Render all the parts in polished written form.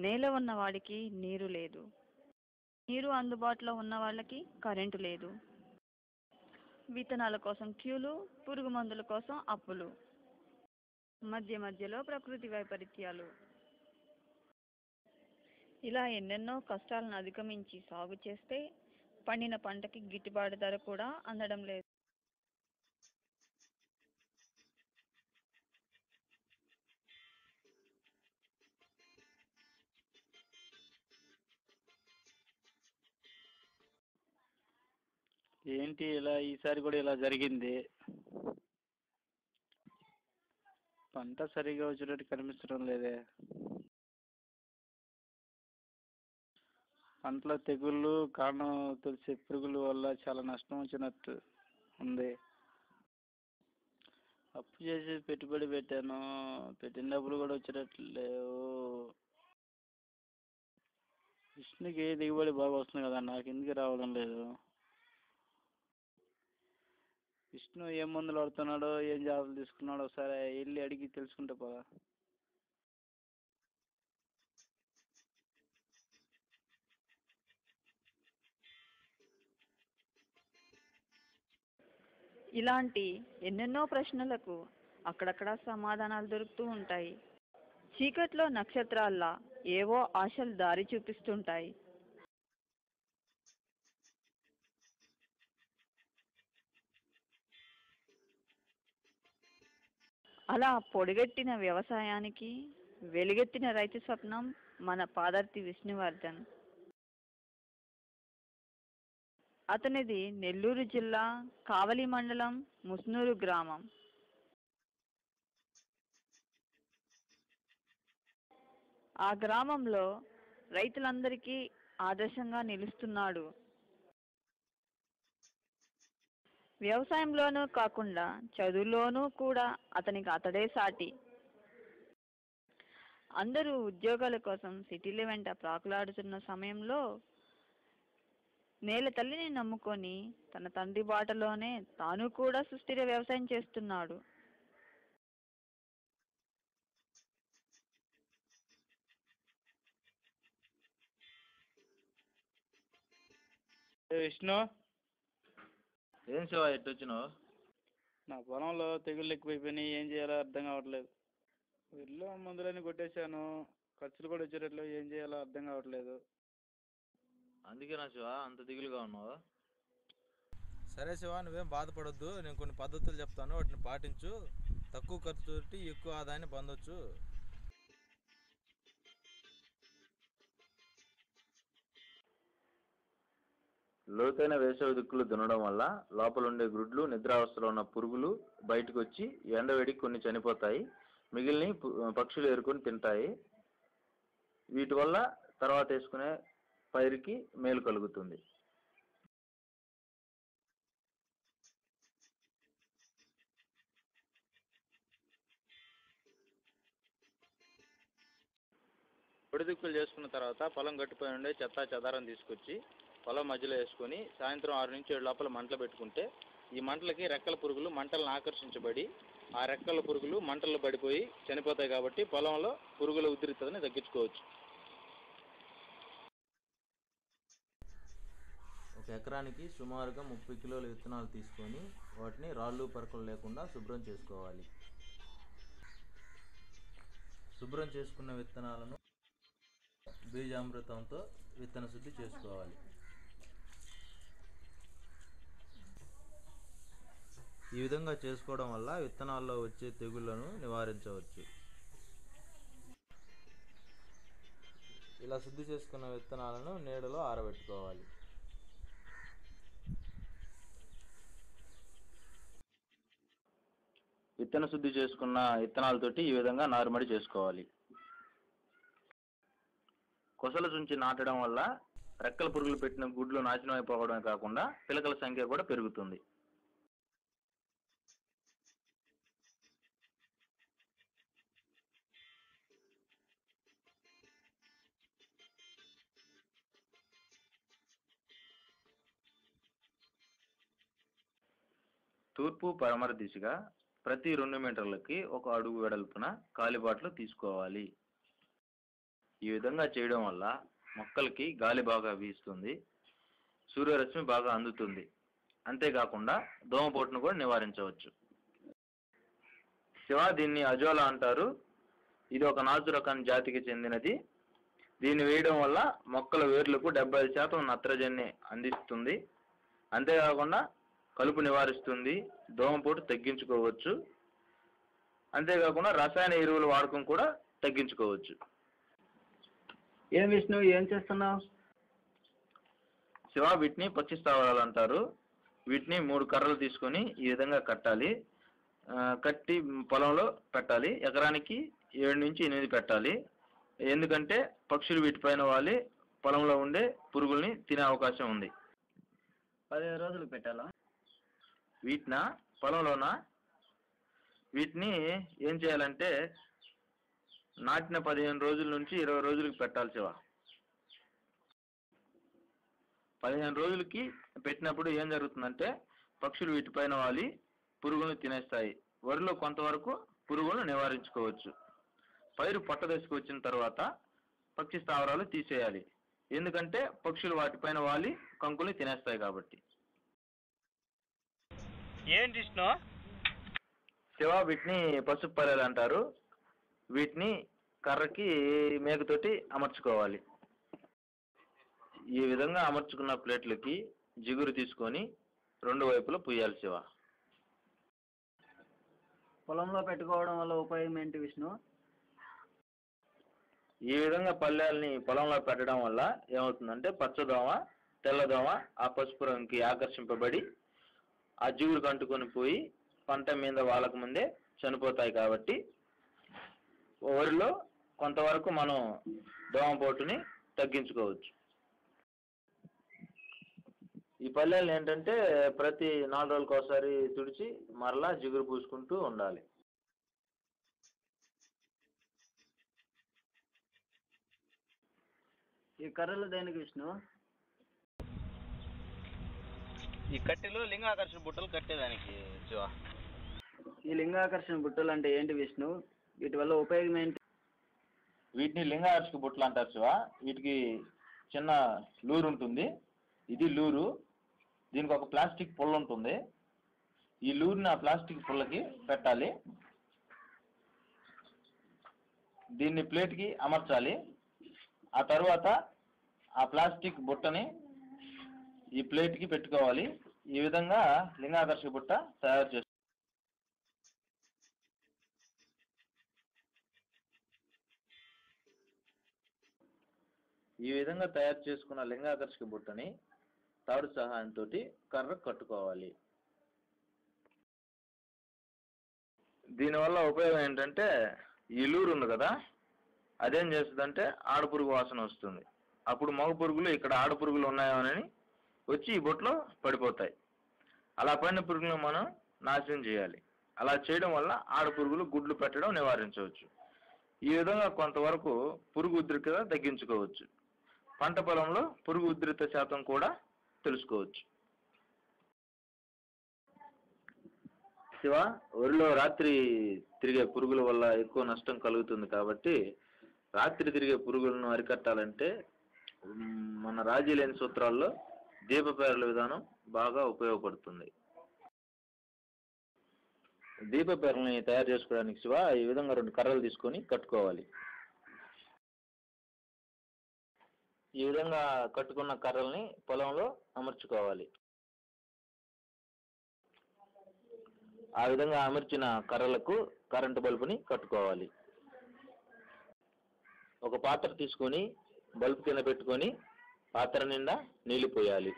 నేల ఉన్న వాడికి నీరు లేదు, నీరు అందుబాటులో ఉన్న వాళ్ళకి కరెంటు లేదు. విత్తనాల కోసం క్యూలు, పురుగు మందుల కోసం అప్పులు, మధ్య మధ్యలో ప్రకృతి వైపరీత్యాలు. ఇలా ఎన్నెన్నో కష్టాలను అధిగమించి సాగు చేస్తే పండిన పంటకి గిట్టుబాటు ధర కూడా అందడం లేదు. ఏంటి ఇలా ఈసారి కూడా ఇలా జరిగింది? పంట సరిగా వచ్చేటట్టు కనిపించడం లేదే. పంటల తెగుళ్ళు కారణం తెలిసే పురుగుల వల్ల చాలా నష్టం వచ్చినట్టు ఉంది. అప్పు చేసి పెట్టుబడి పెట్టాను, పెట్టిన డబ్బులు కూడా వచ్చేటట్లు లేవు. విష్ణుకి దిగుబడి బాగా వస్తుంది కదా, నాకు ఎందుకు రావడం లేదు? విష్ణు ఏం మందులు వాడుతున్నాడో, ఏం జాగ్రత్తలు తీసుకున్నాడో ఒకసారి వెళ్ళి అడిగి తెలుసుకుంటే పోదా? ఇలాంటి ఎన్నెన్నో ప్రశ్నలకు అక్కడక్కడ సమాధానాలు దొరుకుతూ ఉంటాయి. చీకట్లో నక్షత్రాల్లా ఏవో ఆశలు దారి చూపిస్తుంటాయి. అలా పొడిగట్టిన వ్యవసాయానికి వెలుగెత్తిన రైతు స్వప్నం మన పాదర్తి విష్ణువర్ధన్. అతనిది నెల్లూరు జిల్లా కావలి మండలం ముస్నూరు గ్రామం. ఆ గ్రామంలో రైతులందరికీ ఆదర్శంగా నిలుస్తున్నాడు. వ్యవసాయంలోనూ కాకుండా చదువులోనూ కూడా అతనికి అతడే సాటి. అందరూ ఉద్యోగాల కోసం సిటీల వెంట ప్రాకులాడుతున్న సమయంలో నేల తల్లిని నమ్ముకొని తన తండ్రి బాటలోనే తాను కూడా సుస్థిర వ్యవసాయం చేస్తున్నాడు. విష్ణు, ఏం శివ ఎట్టు వచ్చినావు? నా పొలంలో తెగుళ్ళు ఎక్కువైపోయినాయి, ఏం చేయాలో అర్థం కావట్లేదు. ఇల్లు మందులని కొట్టేశాను, ఖర్చులు కూడా వచ్చేటట్లు, ఏం చేయాలో అర్థం కావట్లేదు. అందుకేనా శివ అంత దిగులుగా ఉన్నావు? సరే శివ, నువ్వేం బాధపడొద్దు. నేను కొన్ని పద్ధతులు చెప్తాను, వాటిని పాటించు. తక్కువ ఖర్చుతోటి ఎక్కువ ఆదాయాన్ని పొందొచ్చు. లోతైన వేసవి దిక్కులు దున్నడం వల్ల లోపలుండే గ్రుడ్లు, నిద్రావస్థలో ఉన్న పురుగులు బయటకు వచ్చి ఎండవేడికి కొన్ని చనిపోతాయి, మిగిలిన పక్షులు ఏరుకొని తింటాయి. వీటి వల్ల తర్వాత వేసుకునే పైరుకి మేలు కలుగుతుంది. పొడిదుక్కులు చేసుకున్న తర్వాత పొలం గట్టిపోయి ఉండే చెత్త చెదారం తీసుకొచ్చి పొలం మధ్యలో వేసుకొని సాయంత్రం 6 నుంచి 7 లోపల మంటలు పెట్టుకుంటే ఈ మంటలకి రెక్కల పురుగులు మంటలను ఆకర్షించబడి ఆ రెక్కల పురుగులు మంటల్లో పడిపోయి చనిపోతాయి. కాబట్టి పొలంలో పురుగుల ఉధృతిని తగ్గించుకోవచ్చు. ఒక ఎకరానికి సుమారుగా 30 కిలోల విత్తనాలు తీసుకొని వాటిని రాళ్ళు పరకలు లేకుండా శుభ్రం చేసుకోవాలి. శుభ్రం చేసుకున్న విత్తనాలను బీజామృతంతో విత్తన శుద్ధి చేసుకోవాలి. ఈ విధంగా చేసుకోవడం వల్ల విత్తనాల్లో వచ్చే తెగుళ్లను నివారించవచ్చు. ఇలా శుద్ధి చేసుకున్న విత్తనాలను నీడలో ఆరబెట్టుకోవాలి. విత్తన శుద్ధి చేసుకున్న విత్తనాలతోటి ఈ విధంగా నారుమడి చేసుకోవాలి. కొసలు చుంచి నాటడం వల్ల రెక్కల పురుగులు పెట్టిన గుడ్లు నాశనం అయిపోవడమే కాకుండా పిలకల సంఖ్య కూడా పెరుగుతుంది. తూర్పు పడమర దిశగా ప్రతి 2 మీటర్లకి 1 అడుగు వెడల్పున కాలిబాట్లు తీసుకోవాలి. ఈ విధంగా చేయడం వల్ల మొక్కలకి గాలి బాగా వీస్తుంది, సూర్యరశ్మి బాగా అందుతుంది. అంతేకాకుండా దోమపోటును కూడా నివారించవచ్చు. శివ, దీన్ని అజోలా అంటారు. ఇది ఒక నాచు రకం జాతికి చెందినది. దీన్ని వేయడం వల్ల మొక్కల వేర్లకు 75% నత్రజనిని అందిస్తుంది. అంతేకాకుండా కలుపు నివారిస్తుంది, దోమపోటు తగ్గించుకోవచ్చు. అంతేకాకుండా రసాయన ఎరువుల వాడకం కూడా తగ్గించుకోవచ్చు. ఏం విష్ణు, ఏం చేస్తున్నావు? శివ, వీటిని పక్షి స్థావరాలు అంటారు. వీటిని 3 కర్రలు తీసుకొని ఈ విధంగా కట్టాలి. కట్టి పొలంలో పెట్టాలి. ఎకరానికి 7 నుంచి 8 పెట్టాలి. ఎందుకంటే పక్షులు వీటిపైన వాలి పొలంలో ఉండే పురుగుల్ని తినే అవకాశం ఉంది. 15 రోజులు పెట్టాలా? వీటిన పొలంలోన వీటిని ఏం చేయాలంటే నాటిన 15 రోజుల నుంచి 20 రోజులకి పెట్టాలి శివ. 15 రోజులకి పెట్టినప్పుడు ఏం జరుగుతుందంటే పక్షులు వీటిపైన వాలి పురుగులను తినేస్తాయి. వరిలో కొంతవరకు పురుగులను నివారించుకోవచ్చు. పైరు పొట్ట దశకు వచ్చిన తర్వాత పక్షి స్థావరాలు తీసేయాలి. ఎందుకంటే పక్షులు వాటిపైన వాలి కంకుల్ని తినేస్తాయి కాబట్టి. ఏంటి విష్ణు? శివ, వీటిని పసుపు పల్లెలు అంటారు. వీటిని కర్రకి మేకతోటి అమర్చుకోవాలి. ఈ విధంగా అమర్చుకున్న ప్లేట్లకి జిగురు తీసుకొని 2 వైపులా పూయాలి శివ. పొలంలో పెట్టుకోవడం వల్ల ఉపయోగం ఏంటి విష్ణు? ఈ విధంగా పల్లెల్ని పొలంలో పెట్టడం వల్ల ఏమవుతుందంటే పచ్చదోమ, తెల్లదోమ ఆ పసుపు రంగుకి ఆకర్షింపబడి ఆ జిగురు కంటుకొని పోయి పంట మీద వాళ్ళకు ముందే చనిపోతాయి. కాబట్టి వరిలో కొంతవరకు మనం దోమపోటుని తగ్గించుకోవచ్చు. ఈ పల్లెలు ఏంటంటే ప్రతి 4 రోజులకు ఒకసారి తుడిచి మరలా జిగురు పూసుకుంటూ ఉండాలి. ఈ కర్రలు దేనికి విష్ణు? ఈ కట్టెలు లింగాకర్షణ బుట్టలు కట్టేదానికి శివ. ఈ లింగాకర్షణ బుట్టలు అంటే ఏంటి విష్ణు? వీటి వల్ల ఉపయోగం ఏంటి? వీటిని లింగాకర్షక బుట్టలు అంటారు శివ. వీటికి చిన్న లూరు ఉంటుంది. ఇది లూరు. దీనికి ఒక ప్లాస్టిక్ పుల్ల ఉంటుంది. ఈ లూరుని ఆ ప్లాస్టిక్ పుల్లకి పెట్టాలి. దీన్ని ప్లేట్కి అమర్చాలి. ఆ తర్వాత ఆ ప్లాస్టిక్ బుట్టని ఈ ప్లేట్కి పెట్టుకోవాలి. ఈ విధంగా లింగాకర్షక బుట్ట తయారు చేస్తుంది. ఈ విధంగా తయారు చేసుకున్న లింగాకర్షక బుట్టని తాడు సహాయంతో కర్ర కట్టుకోవాలి. దీనివల్ల ఉపయోగం ఏంటంటే ఈ లూరు ఉంది కదా, అదేం చేస్తుందంటే ఆడపురుగు వాసన వస్తుంది. అప్పుడు మగ పురుగులు ఇక్కడ ఆడపురుగులు ఉన్నాయోనని వచ్చి ఈ బుట్టలో పడిపోతాయి. అలా పడిన పురుగులను మనం నాశనం చేయాలి. అలా చేయడం వల్ల ఆడపురుగులు గుడ్లు పెట్టడం నివారించవచ్చు. ఈ విధంగా కొంతవరకు పురుగు ఉధృత తగ్గించుకోవచ్చు. పంట పొలంలో పురుగు ఉధృత శాతం కూడా తెలుసుకోవచ్చు. శివ, వరిలో రాత్రి తిరిగే పురుగుల వల్ల ఎక్కువ నష్టం కలుగుతుంది. కాబట్టి రాత్రి తిరిగే పురుగులను అరికట్టాలంటే మన రాజీ లేని సూత్రాల్లో దీపపేరల విధానం బాగా ఉపయోగపడుతుంది. దీపపేరలని తయారు చేసుకోవడానికి శివ ఈ విధంగా 2 కర్రలు తీసుకొని కట్టుకోవాలి. ఈ విధంగా కట్టుకున్న కర్రల్ని పొలంలో అమర్చుకోవాలి. ఆ విధంగా అమర్చిన కర్రలకు కరెంటు బల్బుని కట్టుకోవాలి. ఒక పాత్ర తీసుకొని బల్బు కింద పెట్టుకొని పాత్ర నిండా నీళ్లు పోయాలి.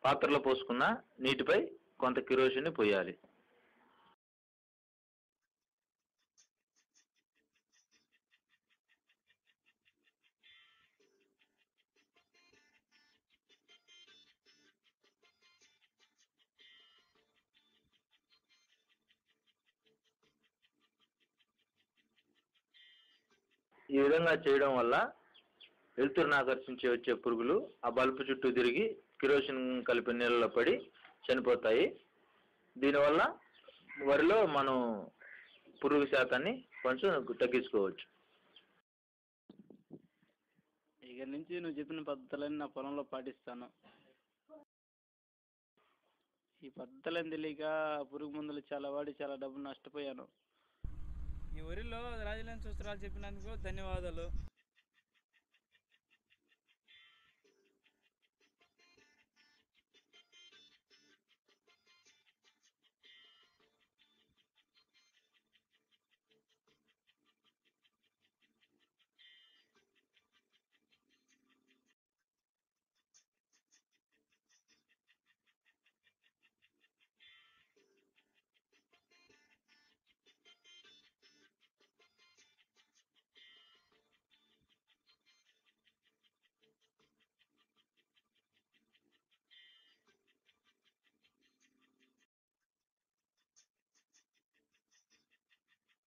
పాత్రలో పోసుకున్న నీటిపై కొంత కిరోసిన్ పోయాలి. ఈ విధంగా చేయడం వల్ల వెలుతురును ఆకర్షించి వచ్చే పురుగులు ఆ బల్బు చుట్టూ తిరిగి కిరోసిన్ కలిపిన నీళ్ళలో పడి చనిపోతాయి. దీనివల్ల వరిలో మనం పురుగు శాతాన్ని కొంచెం తగ్గించుకోవచ్చు. ఇక నుంచి నువ్వు చెప్పిన పద్ధతులన్నీ నా పొలంలో పాటిస్తాను. ఈ పద్ధతులని తెలియక పురుగు మందులు చాలా వాడి చాలా డబ్బు నష్టపోయాను. ఈ వరిలో రాజులను సూత్రాలు చెప్పినందుకు ధన్యవాదాలు.